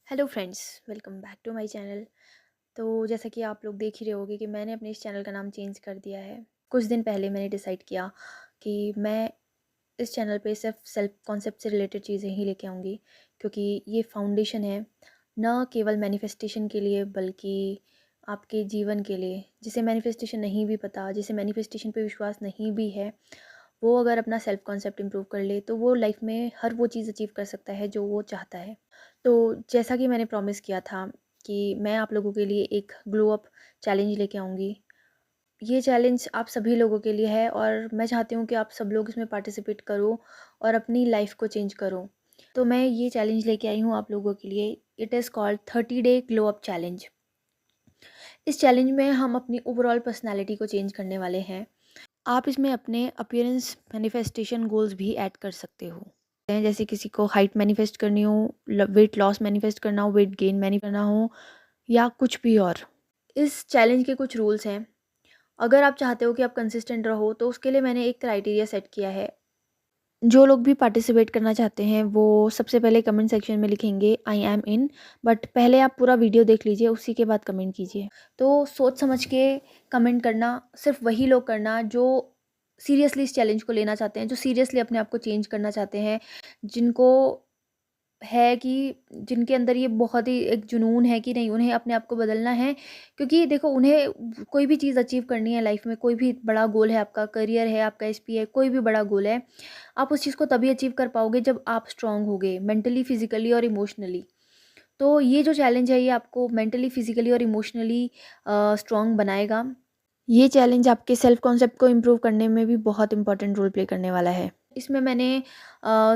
Hello friends, welcome back to my channel. तो जैसा कि आप लोग देख ही रहे होंगे कि मैंने अपने इस चैनल का नाम चेंज कर दिया है। कुछ दिन पहले मैंने डिसाइड किया कि मैं इस चैनल पे सिर्फ सेल्फ कॉन्सेप्ट से रिलेटेड चीज़ें ही लेके आऊँगी, क्योंकि ये फाउंडेशन है न केवल मैनिफेस्टेशन के लिए बल्कि आपके जीवन के लिए। जिसे मैनिफेस्टेशन नहीं भी पता, जिसे मैनिफेस्टेशन पे विश्वास नहीं भी है, वो अगर अपना सेल्फ कॉन्सेप्ट इम्प्रूव कर ले तो वो लाइफ में हर वो चीज़ अचीव कर सकता है जो वो चाहता है। तो जैसा कि मैंने प्रॉमिस किया था कि मैं आप लोगों के लिए एक ग्लो अप चैलेंज लेके आऊँगी। ये चैलेंज आप सभी लोगों के लिए है और मैं चाहती हूँ कि आप सब लोग इसमें पार्टिसिपेट करो और अपनी लाइफ को चेंज करो। तो मैं ये चैलेंज लेके आई हूँ आप लोगों के लिए। It is called 30 day glow up challenge. इस चैलेंज में हम अपनी ओवरऑल पर्सनैलिटी को चेंज करने वाले हैं। आप इसमें अपने अपीयरेंस मैनिफेस्टेशन गोल्स भी ऐड कर सकते हो। जैसे किसी को हाइट मैनिफेस्ट करनी हो, वेट लॉस मैनिफेस्ट करना हो, वेट गेन मैनी करना हो या कुछ भी और। इस चैलेंज के कुछ रूल्स हैं। अगर आप चाहते हो कि आप कंसिस्टेंट रहो तो उसके लिए मैंने एक क्राइटेरिया सेट किया है। जो लोग भी पार्टिसिपेट करना चाहते हैं वो सबसे पहले कमेंट सेक्शन में लिखेंगे आई एम इन। बट पहले आप पूरा वीडियो देख लीजिए, उसी के बाद कमेंट कीजिए। तो सोच समझ के कमेंट करना, सिर्फ वही लोग करना जो सीरियसली इस चैलेंज को लेना चाहते हैं, जो सीरियसली अपने आप को चेंज करना चाहते हैं, जिनको है कि जिनके अंदर ये बहुत ही एक जुनून है कि नहीं, उन्हें अपने आप को बदलना है। क्योंकि देखो, उन्हें कोई भी चीज़ अचीव करनी है लाइफ में, कोई भी बड़ा गोल है, आपका करियर है, आपका एसपी है, कोई भी बड़ा गोल है, आप उस चीज़ को तभी अचीव कर पाओगे जब आप स्ट्रांग होगे मेंटली, फिजिकली और इमोशनली। तो ये जो चैलेंज है ये आपको मेंटली, फिजिकली और इमोशनली स्ट्रांग बनाएगा। ये चैलेंज आपके सेल्फ कॉन्सेप्ट को इम्प्रूव करने में भी बहुत इंपॉर्टेंट रोल प्ले करने वाला है। इसमें मैंने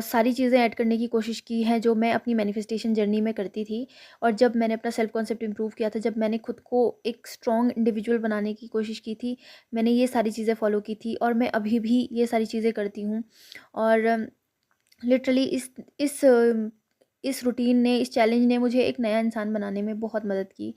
सारी चीज़ें ऐड करने की कोशिश की हैं जो मैं अपनी मैनिफेस्टेशन जर्नी में करती थी। और जब मैंने अपना सेल्फ कॉन्सेप्ट इम्प्रूव किया था, जब मैंने खुद को एक स्ट्रॉन्ग इंडिविजुअल बनाने की कोशिश की थी, मैंने ये सारी चीज़ें फॉलो की थी और मैं अभी भी ये सारी चीज़ें करती हूँ। और लिटरली इस रूटीन ने, इस चैलेंज ने मुझे एक नया इंसान बनाने में बहुत मदद की।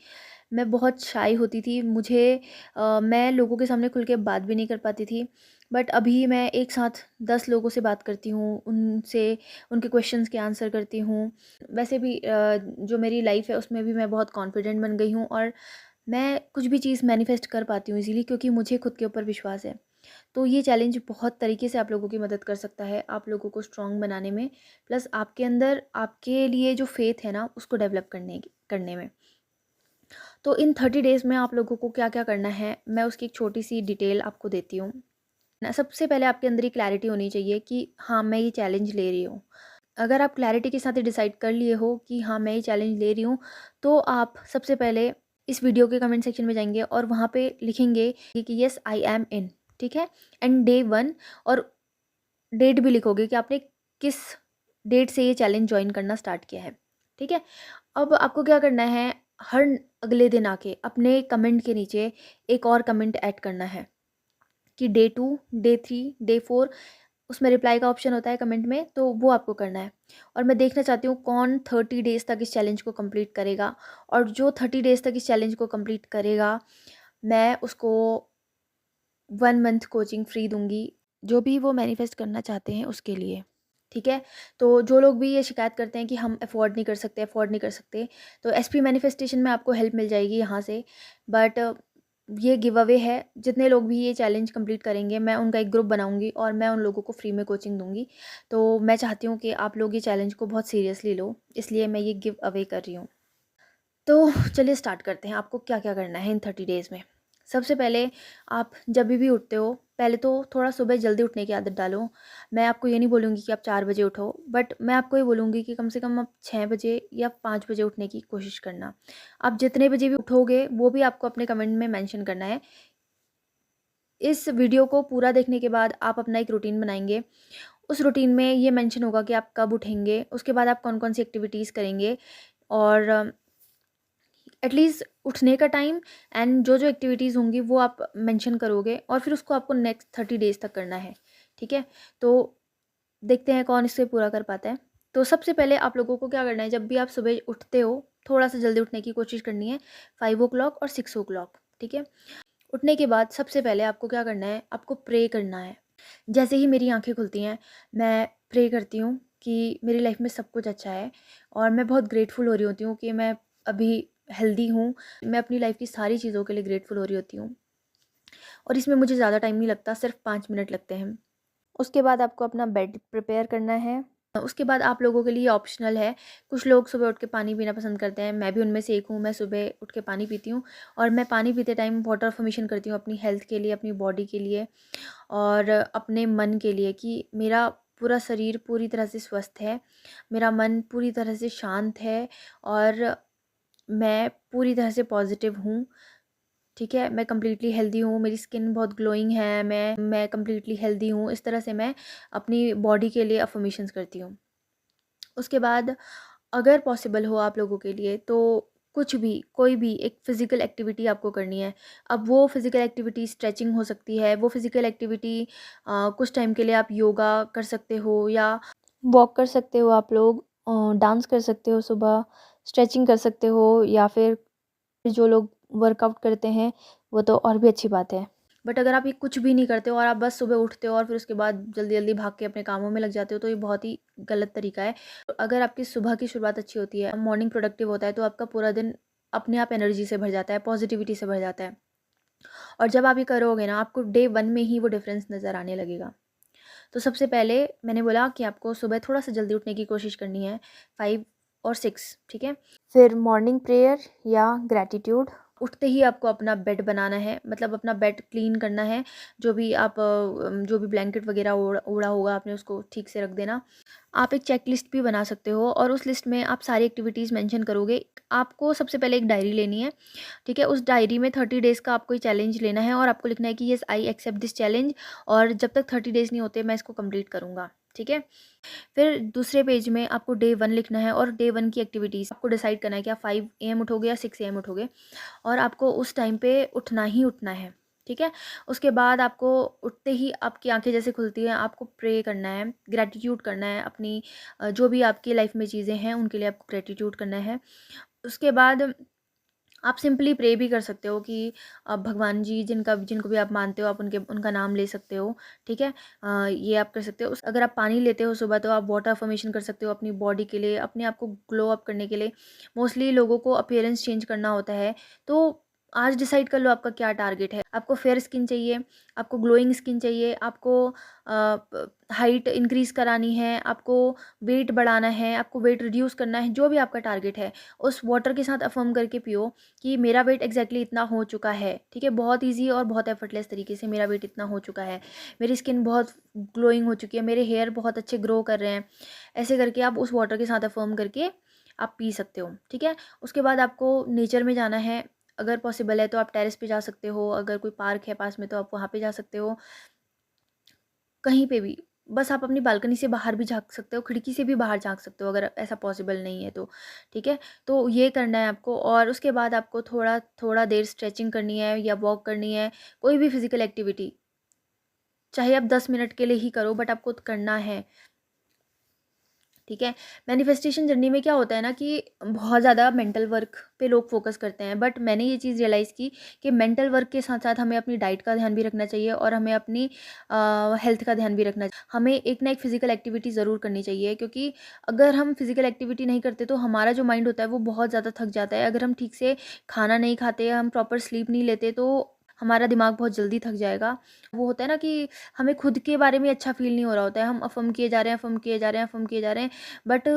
मैं बहुत शाई होती थी, मैं लोगों के सामने खुल के बात भी नहीं कर पाती थी। बट अभी मैं एक साथ 10 लोगों से बात करती हूँ, उनसे उनके क्वेश्चंस के आंसर करती हूँ। वैसे भी जो मेरी लाइफ है उसमें भी मैं बहुत कॉन्फिडेंट बन गई हूँ और मैं कुछ भी चीज़ मैनिफेस्ट कर पाती हूँ इजीली, क्योंकि मुझे खुद के ऊपर विश्वास है। तो ये चैलेंज बहुत तरीके से आप लोगों की मदद कर सकता है, आप लोगों को स्ट्रॉन्ग बनाने में, प्लस आपके अंदर आपके लिए जो फेथ है ना उसको डेवलप करने में। तो इन 30 डेज़ में आप लोगों को क्या क्या करना है, मैं उसकी एक छोटी सी डिटेल आपको देती हूँ ना। सबसे पहले आपके अंदर ये क्लैरिटी होनी चाहिए कि हाँ, मैं ये चैलेंज ले रही हूँ। अगर आप क्लैरिटी के साथ डिसाइड कर लिए हो कि हाँ, मैं ये चैलेंज ले रही हूँ, तो आप सबसे पहले इस वीडियो के कमेंट सेक्शन में जाएंगे और वहाँ पे लिखेंगे कि यस आई एम इन। ठीक है। एंड डे 1 और डेट भी लिखोगे कि आपने किस डेट से ये चैलेंज ज्वाइन करना स्टार्ट किया है। ठीक है। अब आपको क्या करना है, हर अगले दिन आके अपने कमेंट के नीचे एक और कमेंट ऐड करना है कि डे 2, डे 3, डे 4, उसमें रिप्लाई का ऑप्शन होता है कमेंट में, तो वो आपको करना है। और मैं देखना चाहती हूँ कौन 30 डेज़ तक इस चैलेंज को कंप्लीट करेगा। और जो 30 डेज़ तक इस चैलेंज को कंप्लीट करेगा, मैं उसको 1 मंथ कोचिंग फ्री दूंगी, जो भी वो मैनिफेस्ट करना चाहते हैं उसके लिए। ठीक है। तो जो लोग भी ये शिकायत करते हैं कि हम अफोर्ड नहीं कर सकते, अफोर्ड नहीं कर सकते, तो एसपी मैनिफेस्टेशन में आपको हेल्प मिल जाएगी यहाँ से। बट ये गिव अवे है, जितने लोग भी ये चैलेंज कंप्लीट करेंगे मैं उनका एक ग्रुप बनाऊंगी और मैं उन लोगों को फ्री में कोचिंग दूंगी। तो मैं चाहती हूँ कि आप लोग ये चैलेंज को बहुत सीरियसली लो, इसलिए मैं ये गिव अवे कर रही हूँ। तो चलिए स्टार्ट करते हैं। आपको क्या क्या करना है इन 30 डेज़ में। सबसे पहले आप जब भी उठते हो, पहले तो थोड़ा सुबह जल्दी उठने की आदत डालो। मैं आपको ये नहीं बोलूँगी कि आप 4 बजे उठो, बट मैं आपको ये बोलूँगी कि कम से कम आप 6 बजे या 5 बजे उठने की कोशिश करना। आप जितने बजे भी उठोगे वो भी आपको अपने कमेंट में मेंशन करना है। इस वीडियो को पूरा देखने के बाद आप अपना एक रूटीन बनाएंगे। उस रूटीन में ये मेंशन होगा कि आप कब उठेंगे, उसके बाद आप कौन कौन सी एक्टिविटीज़ करेंगे और एटलीस्ट उठने का टाइम एंड जो जो एक्टिविटीज़ होंगी वो आप मेंशन करोगे और फिर उसको आपको नेक्स्ट 30 डेज़ तक करना है। ठीक है। तो देखते हैं कौन इससे पूरा कर पाता है। तो सबसे पहले आप लोगों को क्या करना है, जब भी आप सुबह उठते हो थोड़ा सा जल्दी उठने की कोशिश करनी है, 5 o'clock और 6 o'clock। ठीक है। उठने के बाद सबसे पहले आपको क्या करना है, आपको प्रे करना है। जैसे ही मेरी आंखें खुलती हैं मैं प्रे करती हूँ कि मेरी लाइफ में सब कुछ अच्छा है और मैं बहुत ग्रेटफुल हो रही होती हूँ कि मैं अभी हेल्दी हूँ। मैं अपनी लाइफ की सारी चीज़ों के लिए ग्रेटफुल हो रही होती हूँ और इसमें मुझे ज़्यादा टाइम नहीं लगता, सिर्फ 5 मिनट लगते हैं। उसके बाद आपको अपना बेड प्रिपेयर करना है। उसके बाद आप लोगों के लिए ऑप्शनल है। कुछ लोग सुबह उठ के पानी पीना पसंद करते हैं, मैं भी उनमें से एक हूँ। मैं सुबह उठ के पानी पीती हूँ और मैं पानी पीते टाइम वाटर अफर्मेशन करती हूँ अपनी हेल्थ के लिए, अपनी बॉडी के लिए और अपने मन के लिए कि मेरा पूरा शरीर पूरी तरह से स्वस्थ है, मेरा मन पूरी तरह से शांत है और मैं पूरी तरह से पॉजिटिव हूँ। ठीक है, मैं कम्प्लीटली हेल्दी हूँ, मेरी स्किन बहुत ग्लोइंग है, मैं कम्प्लीटली हेल्दी हूँ। इस तरह से मैं अपनी बॉडी के लिए अफर्मेशंस करती हूँ। उसके बाद अगर पॉसिबल हो आप लोगों के लिए तो कुछ भी, कोई भी एक फ़िज़िकल एक्टिविटी आपको करनी है। अब वो फ़िज़िकल एक्टिविटी स्ट्रेचिंग हो सकती है, वो फ़िज़िकल एक्टिविटी कुछ टाइम के लिए आप योगा कर सकते हो या वॉक कर सकते हो आप लोग, डांस कर सकते हो सुबह, स्ट्रेचिंग कर सकते हो या फिर जो लोग वर्कआउट करते हैं वो तो और भी अच्छी बात है। बट अगर आप ये कुछ भी नहीं करते हो और आप बस सुबह उठते हो और फिर उसके बाद जल्दी-जल्दी भाग के अपने कामों में लग जाते हो तो ये बहुत ही गलत तरीका है। तो अगर आपकी सुबह की शुरुआत अच्छी होती है, मॉर्निंग प्रोडक्टिव होता है तो आपका पूरा दिन अपने आप एनर्जी से भर जाता है, पॉजिटिविटी से भर जाता है। और जब आप ये करोगे ना आपको डे 1 में ही वो डिफ़रेंस नज़र आने लगेगा। तो सबसे पहले मैंने बोला कि आपको सुबह थोड़ा-सा जल्दी उठने की कोशिश करनी है, 5 और 6, ठीक है? फिर मॉर्निंग प्रेयर या ग्रैटिट्यूड। उठते ही आपको अपना बेड बनाना है, मतलब अपना बेड क्लीन करना है। जो भी ब्लैंकेट वगैरह ओढ़ा होगा आपने उसको ठीक से रख देना। आप एक चेक लिस्ट भी बना सकते हो और उस लिस्ट में आप सारी एक्टिविटीज़ मेंशन करोगे। आपको सबसे पहले एक डायरी लेनी है, ठीक है? उस डायरी में 30 डेज़ का आपको चैलेंज लेना है और आपको लिखना है कि yes I accept this challenge और जब तक 30 डेज़ नहीं होते मैं इसको कंप्लीट करूँगा, ठीक है? फिर दूसरे पेज में आपको डे 1 लिखना है और डे 1 की एक्टिविटीज़ आपको डिसाइड करना है कि आप 5 एएम उठोगे या 6 एएम उठोगे और आपको उस टाइम पे उठना ही उठना है, ठीक है? उसके बाद आपको उठते ही आपकी आँखें जैसे खुलती हैं, आपको प्रे करना है, ग्रैटिट्यूड करना है अपनी जो भी आपकी लाइफ में चीज़ें हैं, उनके लिए आपको ग्रैटिट्यूड करना है। उसके बाद आप सिंपली प्रे भी कर सकते हो कि भगवान जी जिनको भी आप मानते हो आप उनका नाम ले सकते हो, ठीक है? ये आप कर सकते हो। अगर आप पानी लेते हो सुबह तो आप वाटर अफर्मेशन कर सकते हो अपनी बॉडी के लिए, अपने आप को ग्लो अप करने के लिए। मोस्टली लोगों को अपीयरेंस चेंज करना होता है, तो आज डिसाइड कर लो आपका क्या टारगेट है। आपको फेयर स्किन चाहिए, आपको ग्लोइंग स्किन चाहिए, आपको हाइट इंक्रीज़ करानी है, आपको वेट बढ़ाना है, आपको वेट रिड्यूस करना है, जो भी आपका टारगेट है, उस वाटर के साथ अफ़र्म करके पियो कि मेरा वेट एग्जैक्टली इतना हो चुका है, ठीक है? बहुत ईजी और बहुत एफर्टलेस तरीके से मेरा वेट इतना हो चुका है, मेरी स्किन बहुत ग्लोइंग हो चुकी है, मेरे हेयर बहुत अच्छे ग्रो कर रहे हैं। ऐसे करके आप उस वाटर के साथ अफ़र्म करके आप पी सकते हो, ठीक है? उसके बाद आपको नेचर में जाना है, अगर पॉसिबल है तो आप टेरेस पे जा सकते हो, अगर कोई पार्क है पास में तो आप वहाँ पे जा सकते हो, कहीं पे भी। बस आप अपनी बालकनी से बाहर भी झाँक सकते हो, खिड़की से भी बाहर झाँक सकते हो अगर ऐसा पॉसिबल नहीं है तो, ठीक है? तो ये करना है आपको और उसके बाद आपको थोड़ा देर स्ट्रेचिंग करनी है या वॉक करनी है, कोई भी फिज़िकल एक्टिविटी, चाहे आप 10 मिनट के लिए ही करो बट आपको करना है। ठीक है। मैनिफेस्टेशन जर्नी में क्या होता है ना कि बहुत ज़्यादा मेंटल वर्क पे लोग फोकस करते हैं, बट मैंने ये चीज़ रियलाइज़ की कि मेंटल वर्क के साथ साथ हमें अपनी डाइट का ध्यान भी रखना चाहिए और हमें अपनी हेल्थ का ध्यान भी रखना चाहिए। हमें एक ना एक फिजिकल एक्टिविटी ज़रूर करनी चाहिए, क्योंकि अगर हम फिजिकल एक्टिविटी नहीं करते तो हमारा जो माइंड होता है वो बहुत ज़्यादा थक जाता है। अगर हम ठीक से खाना नहीं खाते, हम प्रॉपर स्लीप नहीं लेते तो हमारा दिमाग बहुत जल्दी थक जाएगा। वो होता है ना कि हमें खुद के बारे में अच्छा फ़ील नहीं हो रहा होता है, हम अफ़र्म किए जा रहे हैं, अफ़र्म किए जा रहे हैं, अफ़र्म किए जा रहे हैं, बट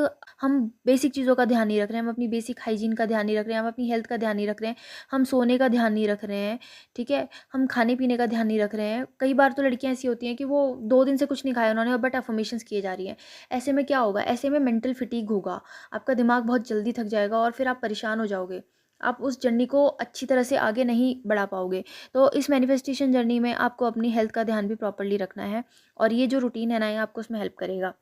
हम बेसिक चीज़ों का ध्यान नहीं रख रहे हैं, हम अपनी बेसिक हाइजीन का ध्यान नहीं रख रहे हैं, हम अपनी हेल्थ का ध्यान नहीं रख रहे हैं, हम सोने का ध्यान नहीं रख रहे हैं, ठीक है? हम खाने-पीने का ध्यान नहीं रख रहे हैं। कई बार तो लड़कियाँ ऐसी होती हैं कि वो 2 दिन से कुछ नहीं खाया उन्होंने बट अफ़र्मेशंस किए जा रही हैं। ऐसे में क्या होगा? ऐसे में मेंटल फटीग होगा, आपका दिमाग बहुत जल्दी थक जाएगा और फिर आप परेशान हो जाओगे। आप उस जर्नी को अच्छी तरह से आगे नहीं बढ़ा पाओगे। तो इस मैनिफेस्टेशन जर्नी में आपको अपनी हेल्थ का ध्यान भी प्रॉपर्ली रखना है और ये जो रूटीन है ना, ये आपको उसमें हेल्प करेगा।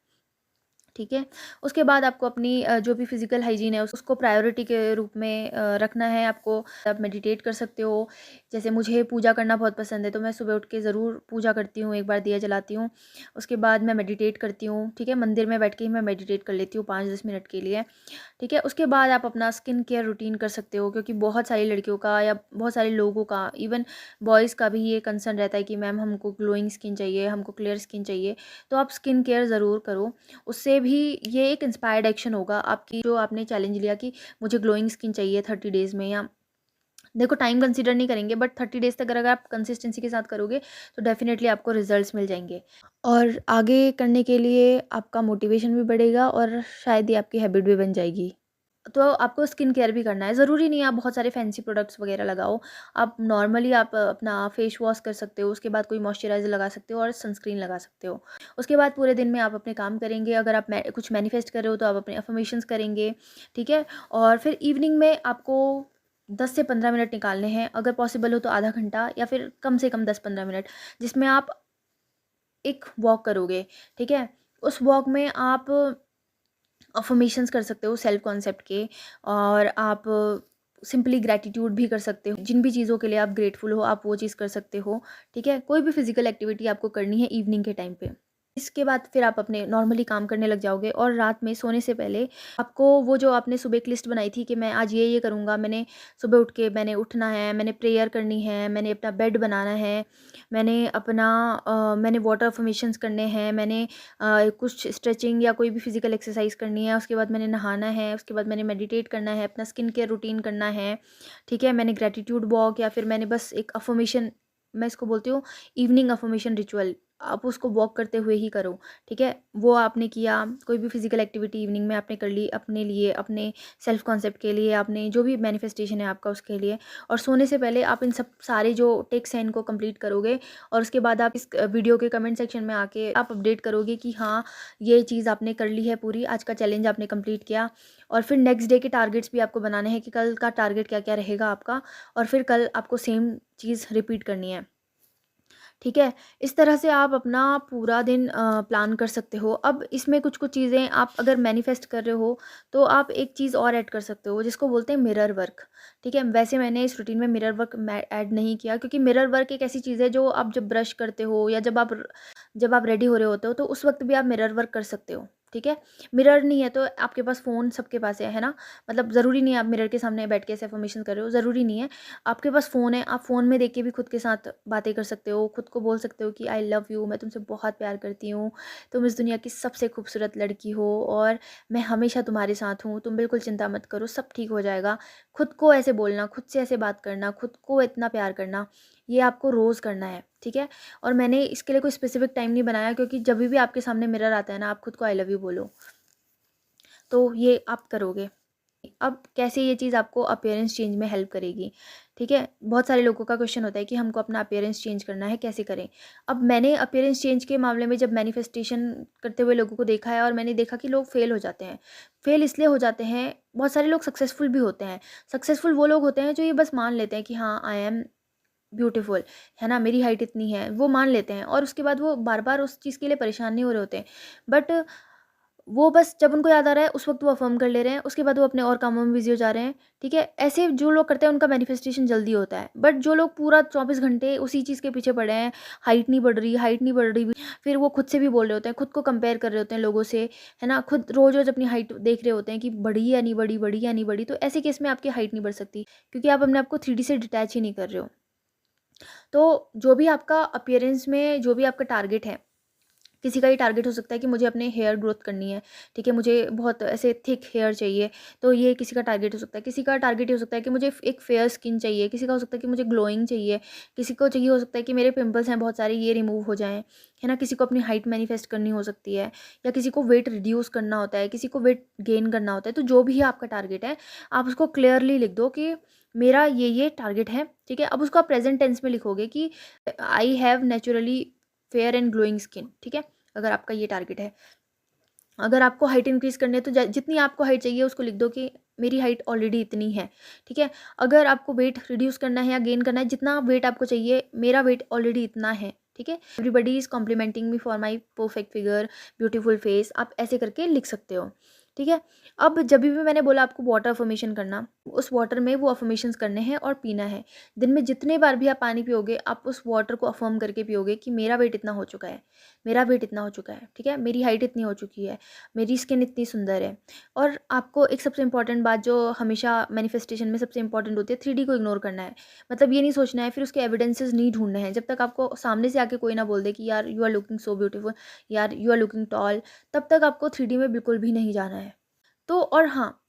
ठीक है? उसके बाद आपको अपनी जो भी फ़िज़िकल हाइजीन है उसको प्रायोरिटी के रूप में रखना है आपको। आप मेडिटेट कर सकते हो। जैसे मुझे पूजा करना बहुत पसंद है तो मैं सुबह उठ के ज़रूर पूजा करती हूँ, एक बार दिया जलाती हूँ। उसके बाद मैं मेडिटेट करती हूँ, ठीक है? मंदिर में बैठ के ही मैं मेडिटेट कर लेती हूँ 5-10 मिनट के लिए, ठीक है? उसके बाद आप अपना स्किन केयर रूटीन कर सकते हो, क्योंकि बहुत सारी लड़कियों का या बहुत सारे लोगों का, इवन बॉयज़ का भी ये कंसर्न रहता है कि मैम हमको ग्लोइंग स्किन चाहिए, हमको क्लियर स्किन चाहिए। तो आप स्किन केयर ज़रूर करो। उससे भी ये एक इंस्पायर्ड एक्शन होगा आपकी, जो आपने चैलेंज लिया कि मुझे ग्लोइंग स्किन चाहिए 30 डेज़ में, या देखो टाइम कंसीडर नहीं करेंगे, बट 30 डेज़ तक अगर आप कंसिस्टेंसी के साथ करोगे तो डेफ़िनेटली आपको रिज़ल्ट्स मिल जाएँगे। और आगे करने के लिए आपका मोटिवेशन भी बढ़ेगा और शायद ये आपकी हैबिट भी बन जाएगी। तो आपको स्किन केयर भी करना है, ज़रूरी नहीं है आप बहुत सारे फैंसी प्रोडक्ट्स वगैरह लगाओ। आप नॉर्मली आप अपना फेस वॉश कर सकते हो, उसके बाद कोई मॉइस्चराइज़र लगा सकते हो और सनस्क्रीन लगा सकते हो। उसके बाद पूरे दिन में आप अपने काम करेंगे, अगर आप कुछ मैनिफेस्ट कर रहे हो तो आप अपने अफ़र्मेशंस करेंगे, ठीक है? और फिर इवनिंग में आपको 10 से 15 मिनट निकालने हैं, अगर पॉसिबल हो तो आधा घंटा या फिर कम से कम 10-15 मिनट, जिसमें आप एक वॉक करोगे, ठीक है? उस वॉक में आप अफ़र्मेशंस कर सकते हो सेल्फ कॉन्सेप्ट के, और आप सिंपली ग्रैटिट्यूड भी कर सकते हो। जिन भी चीज़ों के लिए आप ग्रेटफुल हो, आप वो चीज़ कर सकते हो, ठीक है? कोई भी फिज़िकल एक्टिविटी आपको करनी है इवनिंग के टाइम पे। इसके बाद फिर आप अपने नॉर्मली काम करने लग जाओगे, और रात में सोने से पहले आपको वो जो आपने सुबह एक लिस्ट बनाई थी कि मैं आज ये करूँगा, मैंने सुबह उठ के मैंने उठना है, मैंने प्रेयर करनी है, मैंने अपना बेड बनाना है, मैंने वाटर अफर्मेशंस करने हैं, मैंने कुछ स्ट्रेचिंग या कोई भी फिजिकल एक्सरसाइज करनी है, उसके बाद मैंने नहाना है, उसके बाद मैंने मेडिटेट करना है, अपना स्किन केयर रूटीन करना है, ठीक है? मैंने ग्रैटिट्यूड वॉक, या फिर मैंने बस एक अफर्मेशन, मैं इसको बोलती हूँ इवनिंग अफर्मेशन रिचुअल, आप उसको वॉक करते हुए ही करो, ठीक है? वो आपने किया, कोई भी फिजिकल एक्टिविटी इवनिंग में आपने कर ली अपने लिए, अपने सेल्फ कॉन्सेप्ट के लिए, आपने जो भी मैनिफेस्टेशन है आपका उसके लिए, और सोने से पहले आप इन सब सारे जो टिप्स हैं इनको कंप्लीट करोगे, और उसके बाद आप इस वीडियो के कमेंट सेक्शन में आके आप अपडेट करोगे कि हाँ, ये चीज़ आपने कर ली है पूरी, आज का चैलेंज आपने कंप्लीट किया। और फिर नेक्स्ट डे के टारगेट्स भी आपको बनाने हैं कि कल का टारगेट क्या क्या रहेगा आपका, और फिर कल आपको सेम चीज़ रिपीट करनी है, ठीक है? इस तरह से आप अपना पूरा दिन प्लान कर सकते हो। अब इसमें कुछ-कुछ चीज़ें आप अगर मैनिफेस्ट कर रहे हो, तो आप एक चीज़ और ऐड कर सकते हो, जिसको बोलते हैं मिरर वर्क, ठीक है? वैसे मैंने इस रूटीन में मिरर वर्क मैं ऐड नहीं किया, क्योंकि मिरर वर्क एक ऐसी चीज़ है जो आप जब ब्रश करते हो, या जब आप रेडी हो रहे होते हो, तो उस वक़्त भी आप मिरर वर्क कर सकते हो, ठीक है? मिरर नहीं है तो आपके पास फ़ोन सबके पास है ना? मतलब ज़रूरी नहीं है आप मिरर के सामने बैठ के ऐसे अफ़र्मेशन कर रहे हो, ज़रूरी नहीं है। आपके पास फ़ोन है, आप फ़ोन में देख के भी खुद के साथ बातें कर सकते हो, खुद को बोल सकते हो कि आई लव यू, मैं तुमसे बहुत प्यार करती हूँ, तुम इस दुनिया की सबसे खूबसूरत लड़की हो, और मैं हमेशा तुम्हारे साथ हूँ, तुम बिल्कुल चिंता मत करो, सब ठीक हो जाएगा। खुद को ऐसे बोलना, खुद से ऐसे बात करना, खुद को इतना प्यार करना, ये आपको रोज़ करना है, ठीक है? और मैंने इसके लिए कोई स्पेसिफिक टाइम नहीं बनाया, क्योंकि जभी भी आपके सामने मिरर आता है ना, आप खुद को आई लव यू बोलो, तो ये आप करोगे। अब कैसे ये चीज़ आपको अपीयरेंस चेंज में हेल्प करेगी, ठीक है? बहुत सारे लोगों का क्वेश्चन होता है कि हमको अपना अपीयरेंस चेंज करना है, कैसे करें? अब मैंने अपीयरेंस चेंज के मामले में जब मैनिफेस्टेशन करते हुए लोगों को देखा है, और मैंने देखा कि लोग फेल हो जाते हैं। फेल इसलिए हो जाते हैं, बहुत सारे लोग सक्सेसफुल भी होते हैं। सक्सेसफुल वो लोग होते हैं जो ये बस मान लेते हैं कि हाँ, आई एम ब्यूटीफुल, है ना? मेरी हाइट इतनी है, वो मान लेते हैं, और उसके बाद वो बार-बार उस चीज़ के लिए परेशान नहीं हो रहे होते हैं। बट वो बस जब उनको याद आ रहा है उस वक़्त वो अफ़र्म कर ले रहे हैं, उसके बाद वो अपने और कामों में बिज़ी हो जा रहे हैं, ठीक है? ऐसे जो लोग करते हैं उनका मैनिफेस्टेशन जल्दी होता है। बट जो लोग पूरा 24 घंटे उसी चीज़ के पीछे पड़े हैं, हाइट नहीं बढ़ रही, हाइट नहीं बढ़ रही, फिर वो खुद से भी बोल रहे होते हैं, खुद को कंपेयर कर रहे होते हैं लोगों से, है ना? खुद रोज़-रोज़ अपनी हाइट देख रहे होते हैं कि बढ़ी या नहीं बढ़ी, बढ़ी या नहीं बढ़ी, तो ऐसे केस में आपकी हाइट नहीं बढ़ सकती, क्योंकि आप अपने आप को 3D से डिटैच ही नहीं कर रहे हो। तो जो भी आपका अपीयरेंस में जो भी आपका टारगेट है, किसी का ये टारगेट हो सकता है कि मुझे अपने हेयर ग्रोथ करनी है, ठीक है? मुझे बहुत ऐसे थिक हेयर चाहिए, तो ये किसी का टारगेट हो सकता है। किसी का टारगेट ये हो सकता है कि मुझे एक फेयर स्किन चाहिए, किसी का हो सकता है कि मुझे ग्लोइंग चाहिए, किसी को चाहिए हो सकता है कि मेरे पिंपल्स हैं बहुत सारे, ये रिमूव हो जाएँ, है ना? किसी को अपनी हाइट मैनिफेस्ट करनी हो सकती है, या किसी को वेट रिड्यूस करना होता है, किसी को वेट गेन करना होता है। तो जो भी आपका टारगेट है, आप उसको क्लियरली लिख दो कि मेरा ये टारगेट है, ठीक है? अब उसको आप प्रेज़ेंट टेंस में लिखोगे कि I have naturally fair and glowing skin, ठीक है? अगर आपका ये टारगेट है। अगर आपको हाइट इंक्रीज़ करनी है तो ज जितनी आपको हाइट चाहिए उसको लिख दो कि मेरी हाइट ऑलरेडी इतनी है, ठीक है? अगर आपको वेट रिड्यूस करना है या गेन करना है, जितना वेट आपको चाहिए, मेरा वेट ऑलरेडी इतना है, ठीक है? Everybody is complimenting me for my perfect figure, beautiful face, आप ऐसे करके लिख सकते हो, ठीक है। अब जब भी मैंने बोला आपको वाटर अफर्मेशन करना, उस वाटर में वो अफर्मेशंस करने हैं और पीना है। दिन में जितने बार भी आप पानी पियोगे, आप उस वाटर को अफर्म करके पियोगे कि मेरा वेट इतना हो चुका है, मेरा वेट इतना हो चुका है, ठीक है, मेरी हाइट इतनी हो चुकी है, मेरी स्किन इतनी सुंदर है। और आपको एक सबसे इंपॉर्टेंट बात जो हमेशा मैनिफेस्टेशन में सबसे इंपॉर्टेंट होती है, 3D को इग्नोर करना है। मतलब ये नहीं सोचना है, फिर उसके एविडेंसेस नहीं ढूंढने हैं। जब तक आपको सामने से आके कोई ना बोल दे कि यार you are looking so beautiful, यार यू आर लुकिंग टॉल, तब तक आपको 3D में बिल्कुल भी नहीं जाना है। तो और हाँ,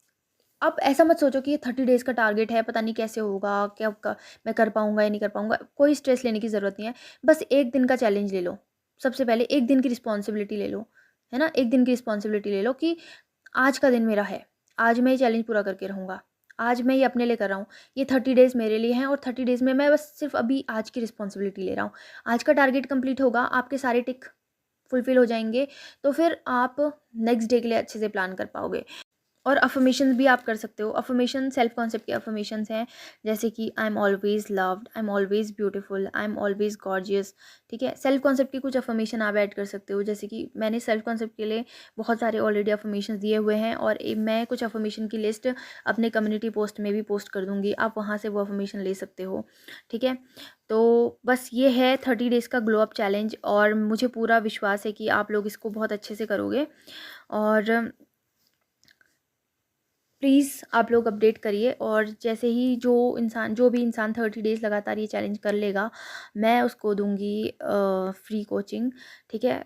आप ऐसा मत सोचो कि ये 30 डेज़ का टारगेट है, पता नहीं कैसे होगा, क्या क मैं कर पाऊँगा या नहीं कर पाऊँगा। कोई स्ट्रेस लेने की ज़रूरत नहीं है। बस 1 दिन का चैलेंज ले लो। सबसे पहले 1 दिन की रिस्पॉन्सिबिलिटी ले लो, है ना? 1 दिन की रिस्पॉन्सिबिलिटी ले लो कि आज का दिन मेरा है। आज मैं ये चैलेंज पूरा करके रहूँगा। आज मैं ये अपने लिए कर रहा हूँ। ये 30 डेज़ मेरे लिए हैं और 30 डेज़ में मैं बस सिर्फ़ अभी आज की रिस्पॉन्सिबिलिटी ले रहा हूँ। आज का टारगेट कंप्लीट होगा, आपके सारे टिक फुलफ़िल हो जाएँगे, तो फिर आप नेक्स्ट डे के लिए अच्छे से प्लान कर पाओगे। और अफ़र्मेशंस भी आप कर सकते हो। अफ़र्मेशन सेल्फ कॉन्सेप्ट के अफ़र्मेशंस हैं, जैसे कि I am always loved, I am always beautiful, I am always gorgeous, ठीक है। सेल्फ कॉन्सेप्ट की कुछ अफ़र्मेशन आप ऐड कर सकते हो, जैसे कि मैंने सेल्फ कॉन्सेप्ट के लिए बहुत सारे ऑलरेडी अफ़र्मेशंस दिए हुए हैं और मैं कुछ अफ़र्मेशन की लिस्ट अपने कम्युनिटी पोस्ट में भी पोस्ट कर दूँगी, आप वहाँ से वो अफ़र्मेशन ले सकते हो, ठीक है। तो बस ये है 30 डेज़ का ग्लो अप चैलेंज और मुझे पूरा विश्वास है कि आप लोग इसको बहुत अच्छे से करोगे। और प्लीज़ आप लोग अपडेट करिए और जैसे ही जो भी इंसान 30 डेज़ लगातार ये चैलेंज कर लेगा, मैं उसको दूँगी फ्री कोचिंग, ठीक है।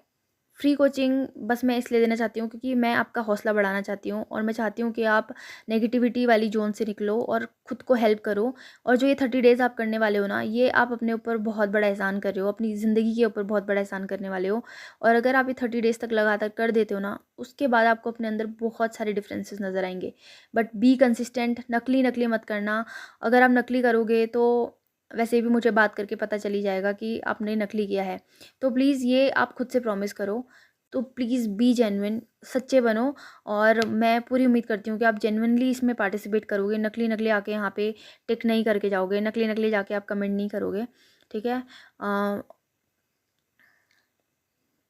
फ्री कोचिंग बस मैं इसलिए देना चाहती हूँ क्योंकि मैं आपका हौसला बढ़ाना चाहती हूँ और मैं चाहती हूँ कि आप नेगेटिविटी वाली ज़ोन से निकलो और खुद को हेल्प करो। और जो ये 30 डेज़ आप करने वाले हो ना, ये आप अपने ऊपर बहुत बड़ा एहसान कर रहे हो, अपनी ज़िंदगी के ऊपर बहुत बड़ा एहसान करने वाले हो। और अगर आप ये 30 डेज़ तक लगातार कर देते हो ना, उसके बाद आपको अपने अंदर बहुत सारे डिफरेंसेस नज़र आएँगे। बट बी कंसिस्टेंट, नकली मत करना। अगर आप नकली करोगे तो वैसे भी मुझे बात करके पता चली जाएगा कि आपने नकली किया है। तो प्लीज़ ये आप खुद से प्रॉमिस करो। तो प्लीज़ बी जेन्युइन, सच्चे बनो। और मैं पूरी उम्मीद करती हूँ कि आप जेन्युइनली इसमें पार्टिसिपेट करोगे, नकली आके यहाँ पे टिक नहीं करके जाओगे, नकली जाके आप कमेंट नहीं करोगे, ठीक है।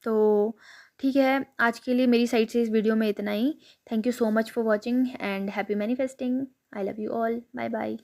तो ठीक है, आज के लिए मेरी साइड से इस वीडियो में इतना ही। Thank you so much for watching and happy manifesting. I love you all. Bye bye.